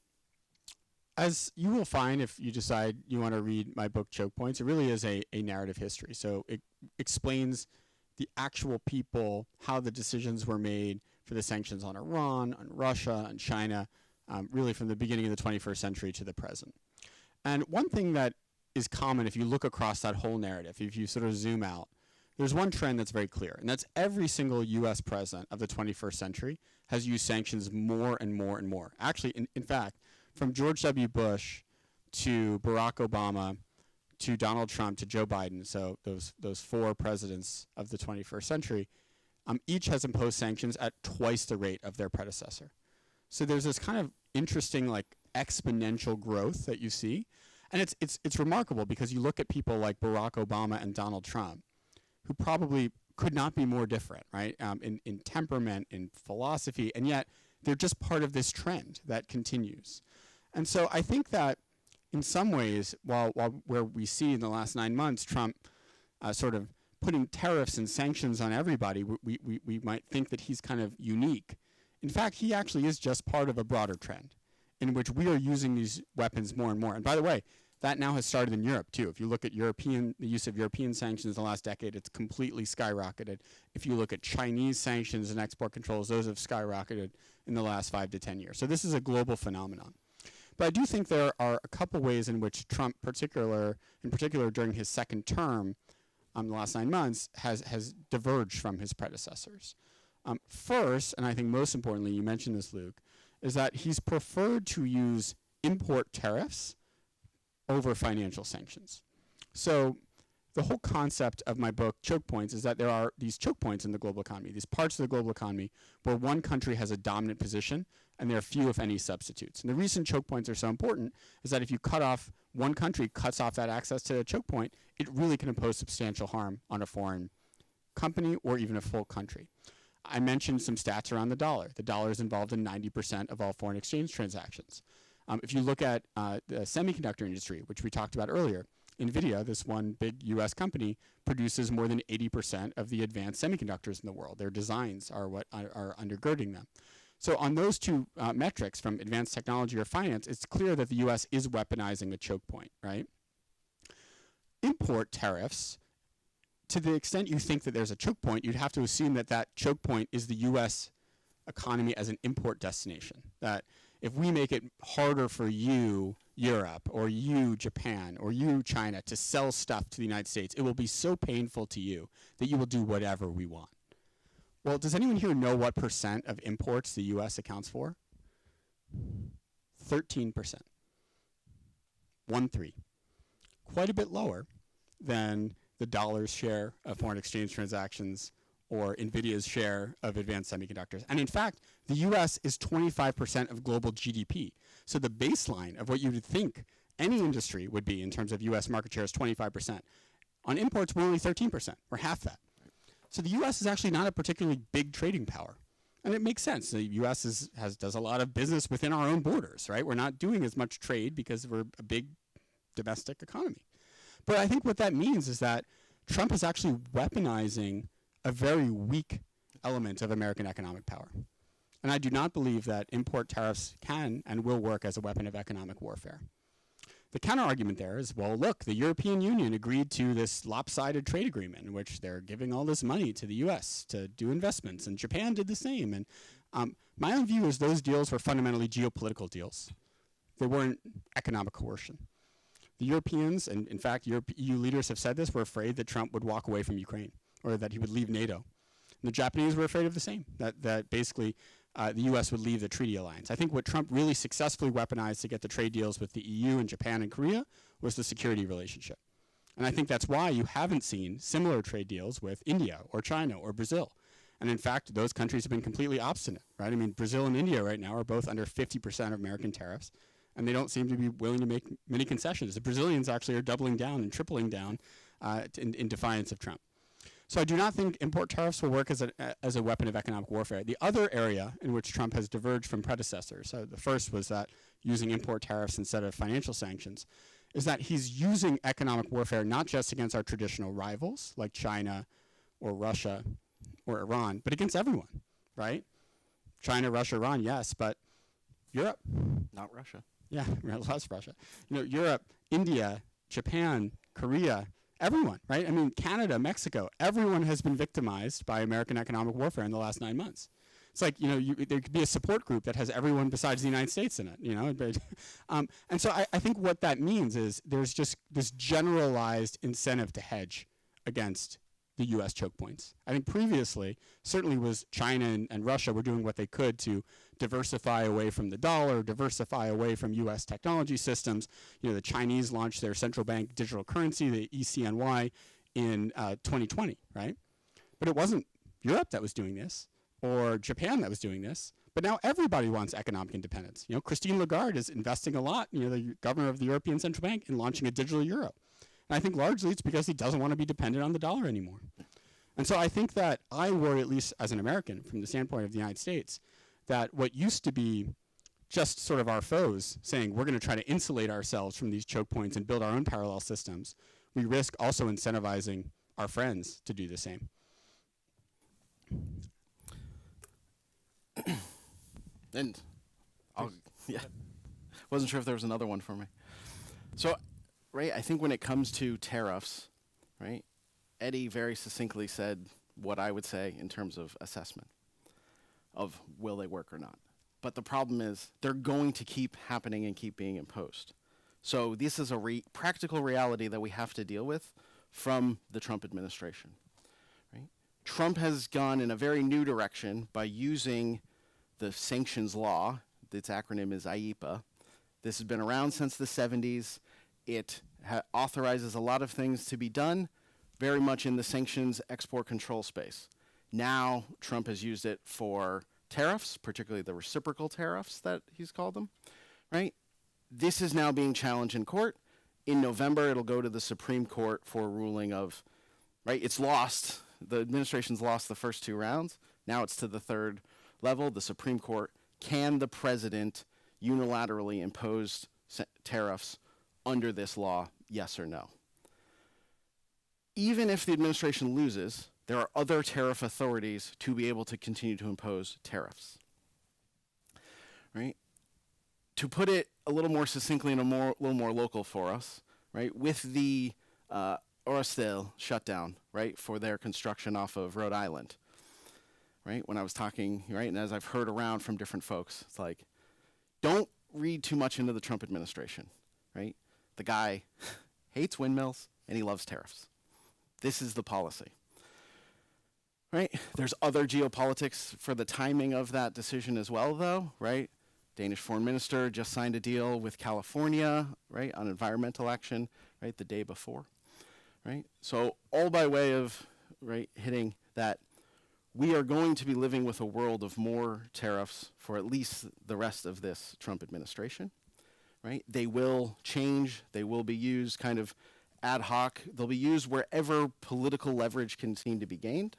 as you will find if you decide you want to read my book, Choke Points, it really is a narrative history. So it explains the actual people, how the decisions were made for the sanctions on Iran, on Russia, on China, really from the beginning of the 21st century to the present. And one thing that is common if you look across that whole narrative, if you sort of zoom out, there's one trend that's very clear, and that's every single U.S. president of the 21st century has used sanctions more and more and more. Actually, in fact, from George W. Bush to Barack Obama to Donald Trump to Joe Biden, so those four presidents of the 21st century, each has imposed sanctions at twice the rate of their predecessor. So there's this kind of interesting, like, exponential growth that you see. And it's remarkable because you look at people like Barack Obama and Donald Trump, who probably could not be more different, right, in temperament, in philosophy, and yet they're just part of this trend that continues. And so I think that in some ways, while where we see in the last 9 months Trump sort of putting tariffs and sanctions on everybody, we might think that he's kind of unique. In fact, he actually is just part of a broader trend in which we are using these weapons more and more. And by the way, that now has started in Europe too. If you look at the use of European sanctions in the last decade, it's completely skyrocketed. If you look at Chinese sanctions and export controls, those have skyrocketed in the last 5 to 10 years. So this is a global phenomenon. But I do think there are a couple ways in which Trump, in particular during his second term, the last 9 months, has diverged from his predecessors. First, and I think most importantly, you mentioned this, Luke, is that he's preferred to use import tariffs over financial sanctions. So the whole concept of my book, Choke Points, is that there are these choke points in the global economy, these parts of the global economy where one country has a dominant position and there are few, if any, substitutes. And the reason choke points are so important is that if you cut off, one country cuts off that access to a choke point, it really can impose substantial harm on a foreign company or even a full country. I mentioned some stats around the dollar. The dollar is involved in 90% of all foreign exchange transactions. If you look at the semiconductor industry, which we talked about earlier, NVIDIA, this one big US company, produces more than 80% of the advanced semiconductors in the world. Their designs are what are undergirding them. So on those two metrics, from advanced technology or finance, it's clear that the US is weaponizing a choke point, right? Import tariffs, to the extent you think that there's a choke point, you'd have to assume that that choke point is the US economy as an import destination. That if we make it harder for you, Europe, or you, Japan, or you, China, to sell stuff to the United States, it will be so painful to you that you will do whatever we want. Well, does anyone here know what % of imports the US accounts for? 13%. 1-3. Quite a bit lower than the dollar's share of foreign exchange transactions or NVIDIA's share of advanced semiconductors. And in fact, the US is 25% of global GDP. So the baseline of what you would think any industry would be in terms of US market share is 25%. On imports, we're only 13%. We're half that. So the US is actually not a particularly big trading power. And it makes sense. The US does a lot of business within our own borders, right? We're not doing as much trade because we're a big domestic economy. But I think what that means is that Trump is actually weaponizing a very weak element of American economic power. And I do not believe that import tariffs can and will work as a weapon of economic warfare. The counter-argument there is, well, look, the European Union agreed to this lopsided trade agreement in which they're giving all this money to the US to do investments, and Japan did the same. And my own view is those deals were fundamentally geopolitical deals. They weren't economic coercion. The Europeans, and in fact, EU leaders have said this, were afraid that Trump would walk away from Ukraine or that he would leave NATO. And the Japanese were afraid of the same, that basically the US would leave the treaty alliance. I think what Trump really successfully weaponized to get the trade deals with the EU and Japan and Korea was the security relationship. And I think that's why you haven't seen similar trade deals with India or China or Brazil. And in fact, those countries have been completely obstinate, right? I mean, Brazil and India right now are both under 50% of American tariffs, and they don't seem to be willing to make many concessions. The Brazilians actually are doubling down and tripling down in defiance of Trump. So I do not think import tariffs will work as a weapon of economic warfare. The other area in which Trump has diverged from predecessors, so the first was that using import tariffs instead of financial sanctions, is that he's using economic warfare not just against our traditional rivals like China or Russia or Iran, but against everyone, right? China, Russia, Iran, yes, but Europe. Not Russia. Yeah, less Russia. You know, Europe, India, Japan, Korea, everyone, right? I mean, Canada, Mexico, everyone has been victimized by American economic warfare in the last 9 months. It's like, you know, there could be a support group that has everyone besides the United States in it, you know. And so I think what that means is there's just this generalized incentive to hedge against the U.S. choke points. I think previously, certainly was China and Russia were doing what they could to diversify away from the dollar, diversify away from U.S. technology systems. You know, the Chinese launched their central bank digital currency, the ECNY, in 2020, right? But it wasn't Europe that was doing this or Japan that was doing this. But now everybody wants economic independence. You know, Christine Lagarde is investing a lot, you know, the governor of the European Central Bank, in launching a digital euro. And I think largely it's because he doesn't want to be dependent on the dollar anymore. And so I think that I worry, at least as an American, from the standpoint of the United States, that what used to be just sort of our foes saying we're going to try to insulate ourselves from these choke points and build our own parallel systems, we risk also incentivizing our friends to do the same. And yeah, wasn't sure if there was another one for me. So, right, I think when it comes to tariffs, right, Eddie very succinctly said what I would say in terms of assessment of will they work or not. But the problem is they're going to keep happening and keep being imposed. So this is a practical reality that we have to deal with from the Trump administration, right? Trump has gone in a very new direction by using the sanctions law. Its acronym is IEEPA. This has been around since the 70s. It authorizes a lot of things to be done very much in the sanctions export control space. Now, Trump has used it for tariffs, particularly the reciprocal tariffs that he's called them, right? This is now being challenged in court. In November, it'll go to the Supreme Court for a ruling of, right, it's lost. The administration's lost the first 2 rounds. Now it's to the 3rd level, the Supreme Court. Can the president unilaterally impose tariffs under this law, yes or no? Even if the administration loses, there are other tariff authorities to be able to continue to impose tariffs, right? To put it a little more succinctly and little more local for us, right? With the Oristel shutdown, right, for their construction off of Rhode Island, right? When I was talking, right, and as I've heard around from different folks, it's like, don't read too much into the Trump administration, right? The guy hates windmills and he loves tariffs. This is the policy, right? There's other geopolitics for the timing of that decision as well, though, right? Danish foreign minister just signed a deal with California, right, on environmental action, right, the day before, right? So all by way of, right, hitting that we are going to be living with a world of more tariffs for at least the rest of this Trump administration, right? They will change. They will be used kind of ad hoc. They'll be used wherever political leverage can seem to be gained.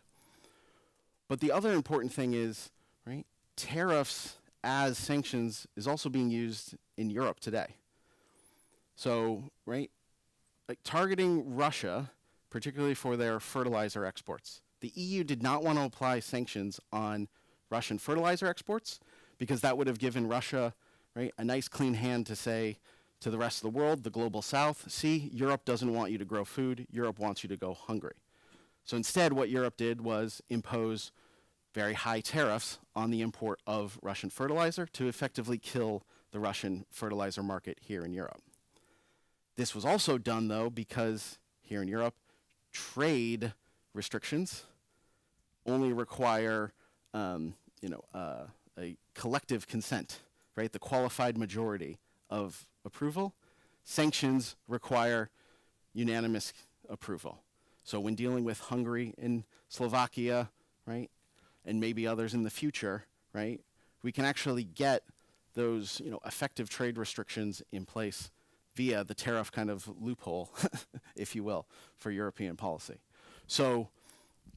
But the other important thing is, right, tariffs as sanctions is also being used in Europe today. So, right, like targeting Russia, particularly for their fertilizer exports. The EU did not want to apply sanctions on Russian fertilizer exports because that would have given Russia, right, a nice clean hand to say to the rest of the world, the global south, see, Europe doesn't want you to grow food. Europe wants you to go hungry. So instead, what Europe did was impose very high tariffs on the import of Russian fertilizer to effectively kill the Russian fertilizer market here in Europe. This was also done, though, because here in Europe, trade restrictions only require, a collective consent, right? The qualified majority of approval. Sanctions require unanimous approval. So when dealing with Hungary and Slovakia, right, and maybe others in the future, right, we can actually get those, effective trade restrictions in place via the tariff kind of loophole, if you will, for European policy. So,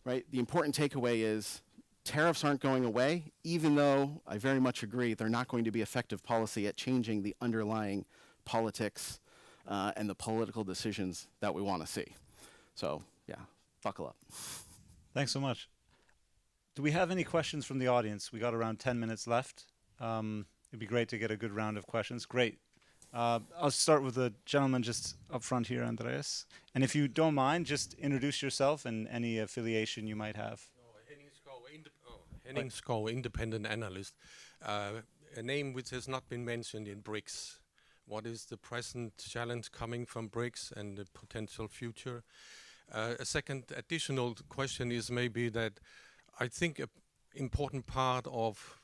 right, the important takeaway is tariffs aren't going away, even though I very much agree they're not going to be effective policy at changing the underlying politics and the political decisions that we want to see. So, yeah, buckle up. Thanks so much. Do we have any questions from the audience? We got around 10 minutes left. It'd be great to get a good round of questions. Great. I'll start with the gentleman just up front here, Andreas. And if you don't mind, just introduce yourself and any affiliation you might have. Henning Skov, independent analyst. A name which has not been mentioned in BRICS. What is the present challenge coming from BRICS and the potential future? A second additional question is maybe that I think an important part of,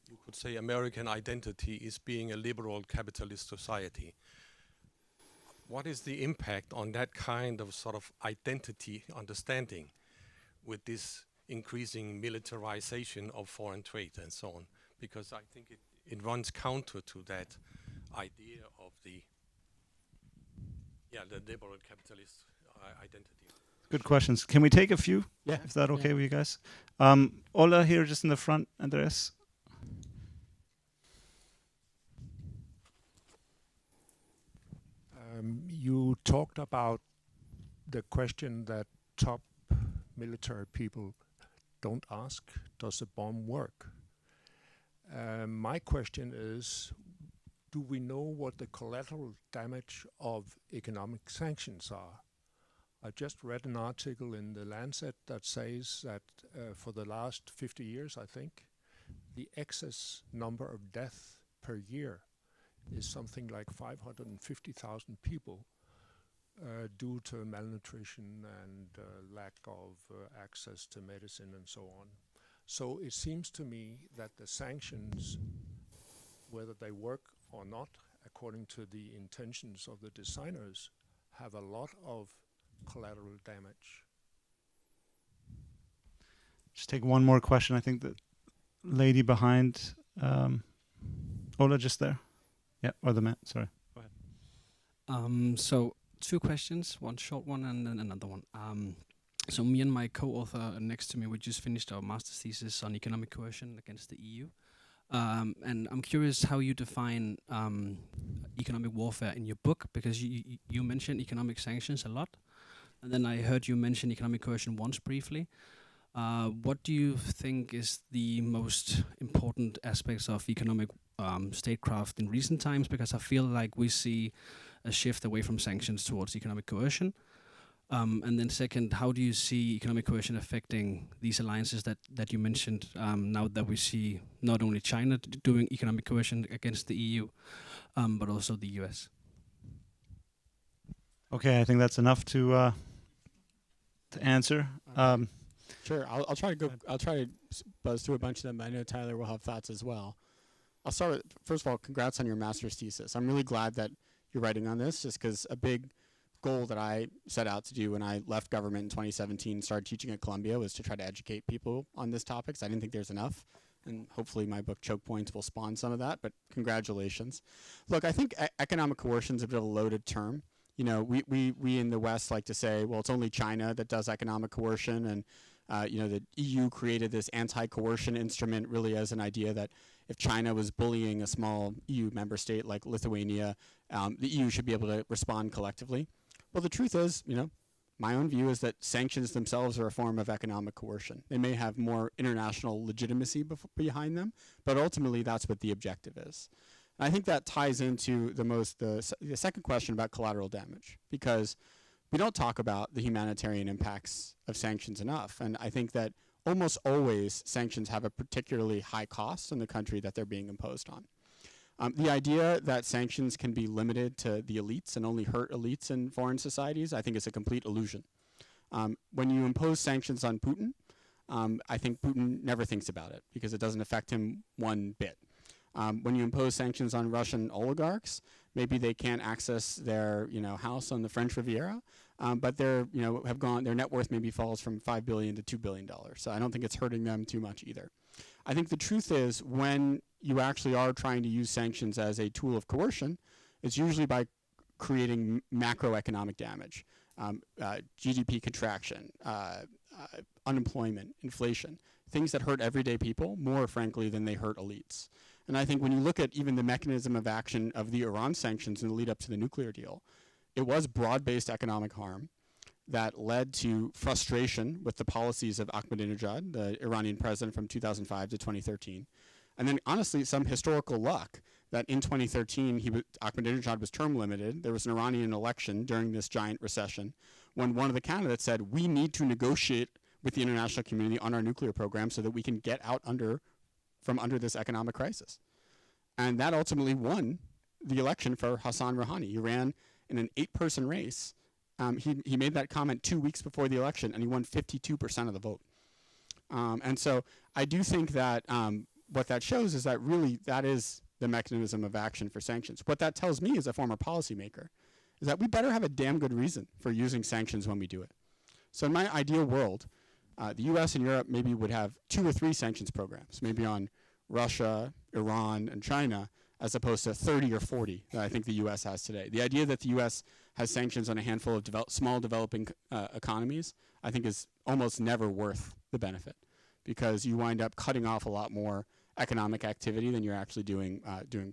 you could say, American identity is being a liberal capitalist society. What is the impact on that kind of sort of identity understanding with this increasing militarization of foreign trade and so on? Because I think it runs counter to that idea of the liberal capitalist identity. Good questions. Can we take a few? Yeah. Is that okay with you guys? Ola here just in the front, Andreas. You talked about the question that top military people don't ask, does the bomb work? My question is, do we know what the collateral damage of economic sanctions are? I just read an article in the Lancet that says that for the last 50 years, I think, the excess number of deaths per year is something like 550,000 people, due to malnutrition and lack of access to medicine and so on. So it seems to me that the sanctions, whether they work or not, according to the intentions of the designers, have a lot of collateral damage. Just take one more question. I think the lady behind, Ola, just there. Yeah, or the man, sorry. Go ahead. So 2 questions, one short one and then another one. So me and my co-author next to me, we just finished our master's thesis on economic coercion against the EU. And I'm curious how you define economic warfare in your book, because you mentioned economic sanctions a lot. And then I heard you mention economic coercion once briefly. What do you think is the most important aspects of economic statecraft in recent times? Because I feel like we see a shift away from sanctions towards economic coercion. And then second, how do you see economic coercion affecting these alliances that you mentioned, now that we see not only China doing economic coercion against the EU, but also the US? Okay, I think that's enough to answer. Sure, I'll try to go. I'll try to buzz through a bunch of them. But I know Tyler will have thoughts as well. I'll start with, first of all, congrats on your master's thesis. I'm really glad that you're writing on this, just because a big goal that I set out to do when I left government in 2017 and started teaching at Columbia was to try to educate people on this topic. So I didn't think there's enough, and hopefully my book CHOKEPOINTS will spawn some of that, but congratulations. Look, I think economic coercion is a bit of a loaded term. You know, we in the West like to say, well, it's only China that does economic coercion, and you know, the EU created this anti-coercion instrument really as an idea that if China was bullying a small EU member state like Lithuania, the EU should be able to respond collectively. Well, the truth is, you know, my own view is that sanctions themselves are a form of economic coercion. They may have more international legitimacy behind them, but ultimately that's what the objective is. And I think that ties into the second question about collateral damage, because we don't talk about the humanitarian impacts of sanctions enough. And I think that almost always sanctions have a particularly high cost in the country that they're being imposed on. The idea that sanctions can be limited to the elites and only hurt elites in foreign societies, I think is a complete illusion. When you impose sanctions on Putin, I think Putin never thinks about it because it doesn't affect him one bit. When you impose sanctions on Russian oligarchs, maybe they can't access their, you know, house on the French Riviera, but they're, you know, their net worth maybe falls from $5 billion to $2 billion. So I don't think it's hurting them too much either. I think the truth is, when you actually are trying to use sanctions as a tool of coercion, it's usually by creating macroeconomic damage, GDP contraction, unemployment, inflation, things that hurt everyday people more, frankly, than they hurt elites. And I think when you look at even the mechanism of action of the Iran sanctions in the lead up to the nuclear deal, it was broad-based economic harm that led to frustration with the policies of Ahmadinejad, the Iranian president from 2005 to 2013. And then, honestly, some historical luck that in 2013, Ahmadinejad was term limited. There was an Iranian election during this giant recession when one of the candidates said, we need to negotiate with the international community on our nuclear program so that we can get out from under this economic crisis. And that ultimately won the election for Hassan Rouhani. He ran in an 8-person race. He made that comment 2 weeks before the election, and he won 52% of the vote. And so I do think that what that shows is that really that is the mechanism of action for sanctions. What that tells me as a former policymaker is that we better have a damn good reason for using sanctions when we do it. So in my ideal world, the US and Europe maybe would have 2 or 3 sanctions programs, maybe on Russia, Iran, and China, as opposed to 30 or 40 that I think the US has today. The idea that the US has sanctions on a handful of small developing economies, I think is almost never worth the benefit, because you wind up cutting off a lot more economic activity than you're actually doing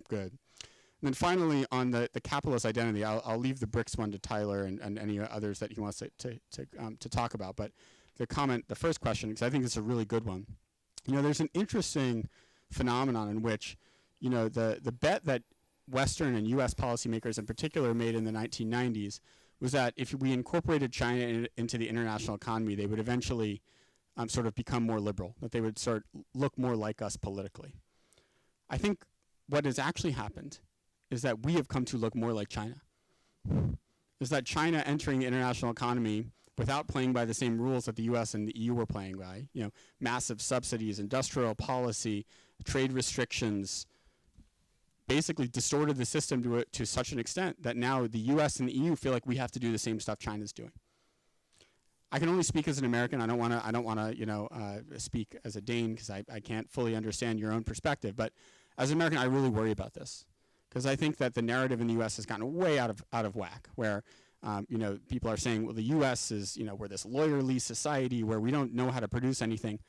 good. And then finally, on the capitalist identity, I'll leave the BRICS one to Tyler and any others that he wants to talk about. But the first question, because I think it's a really good one. You know, there's an interesting phenomenon in which, you know, the bet that Western and U.S. policymakers in particular made in the 1990s was that if we incorporated China into the international economy, they would eventually sort of become more liberal, that they would look more like us politically. I think what has actually happened is that we have come to look more like China. is that China entering the international economy without playing by the same rules that the US and the EU were playing by, massive subsidies, industrial policy, trade restrictions, basically distorted the system to such an extent that now the US and the EU feel like we have to do the same stuff China's doing. I can only speak as an American. I don't want to speak as a Dane because I can't fully understand your own perspective. But as an American, I really worry about this because I think that the narrative in the U.S. has gotten way out of whack. Where people are saying, well, the U.S. is we're this lawyerly society where we don't know how to produce anything.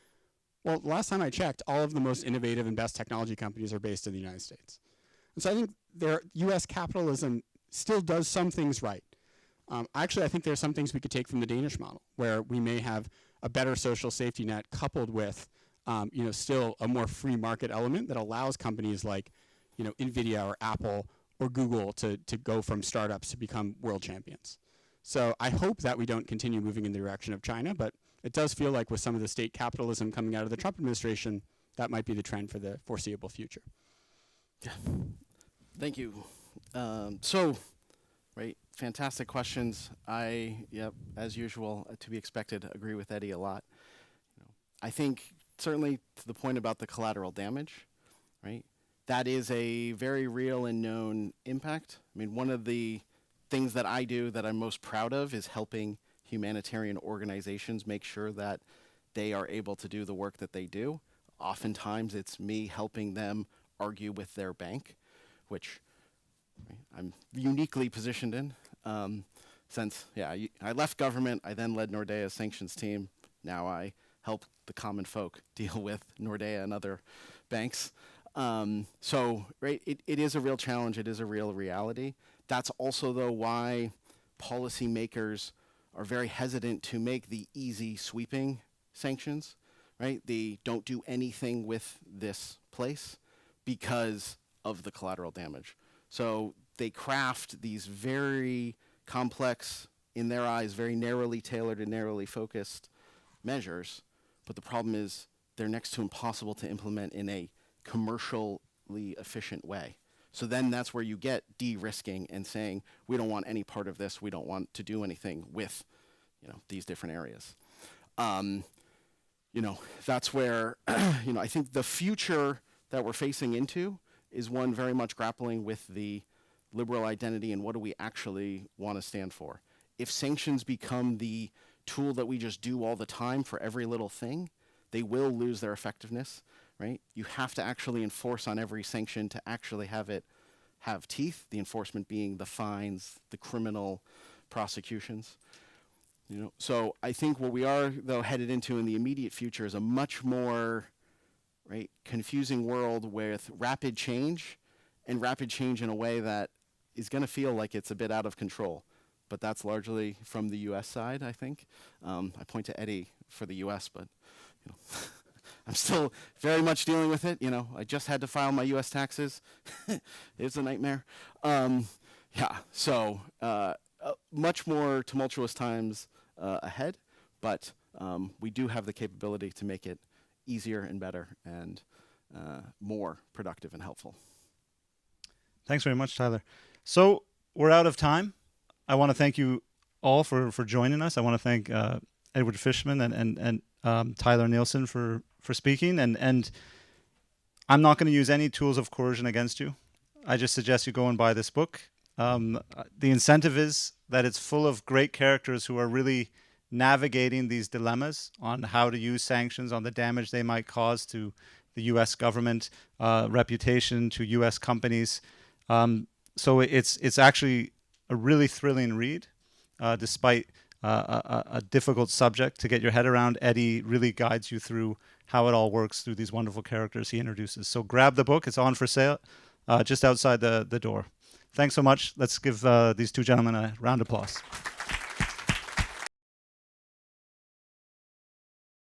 Well, the last time I checked, all of the most innovative and best technology companies are based in the United States. And so I think U.S. capitalism still does some things right. Actually, I think there are some things we could take from the Danish model, where we may have a better social safety net coupled with, still a more free market element that allows companies like, NVIDIA or Apple or Google to go from startups to become world champions. So I hope that we don't continue moving in the direction of China, but it does feel like with some of the state capitalism coming out of the Trump administration, that might be the trend for the foreseeable future. Yeah. Thank you. Right, fantastic questions. As usual, to be expected, agree with Eddie a lot. I think certainly to the point about the collateral damage, right? That is a very real and known impact. I mean, one of the things that I do that I'm most proud of is helping humanitarian organizations make sure that they are able to do the work that they do. Oftentimes, it's me helping them argue with their bank, which I'm uniquely positioned in, since, I left government, I then led Nordea's sanctions team. Now I help the common folk deal with Nordea and other banks. It is a real challenge, it is a real reality. That's also, though, why policymakers are very hesitant to make the easy sweeping sanctions, right? They don't do anything with this place because of the collateral damage. So they craft these very complex, in their eyes, very narrowly tailored and narrowly focused measures. But the problem is they're next to impossible to implement in a commercially efficient way. So then that's where you get de-risking and saying, we don't want any part of this. We don't want to do anything with these different areas. That's where I think the future that we're facing into is one very much grappling with the liberal identity and what do we actually want to stand for. If sanctions become the tool that we just do all the time for every little thing, they will lose their effectiveness, right? You have to actually enforce on every sanction to actually have it have teeth, the enforcement being the fines, the criminal prosecutions. So I think what we are, though, headed into in the immediate future is a much more confusing world with rapid change, and rapid change in a way that is going to feel like it's a bit out of control. But that's largely from the U.S. side, I think. I point to Eddie for the U.S., but I'm still very much dealing with it. I just had to file my U.S. taxes. It's a nightmare. So much more tumultuous times ahead, but we do have the capability to make it easier and better and more productive and helpful. Thanks very much, Tyler. So we're out of time. I want to thank you all for joining us. I want to thank Edward Fishman and Tyler Nielsen for speaking. And I'm not going to use any tools of coercion against you. I just suggest you go and buy this book. The incentive is that it's full of great characters who are really navigating these dilemmas on how to use sanctions, on the damage they might cause to the U.S. government, reputation, to U.S. companies. So it's actually a really thrilling read, despite a difficult subject to get your head around. Eddie really guides you through how it all works through these wonderful characters he introduces. So grab the book. It's on for sale just outside the door. Thanks so much. Let's give these two gentlemen a round of applause.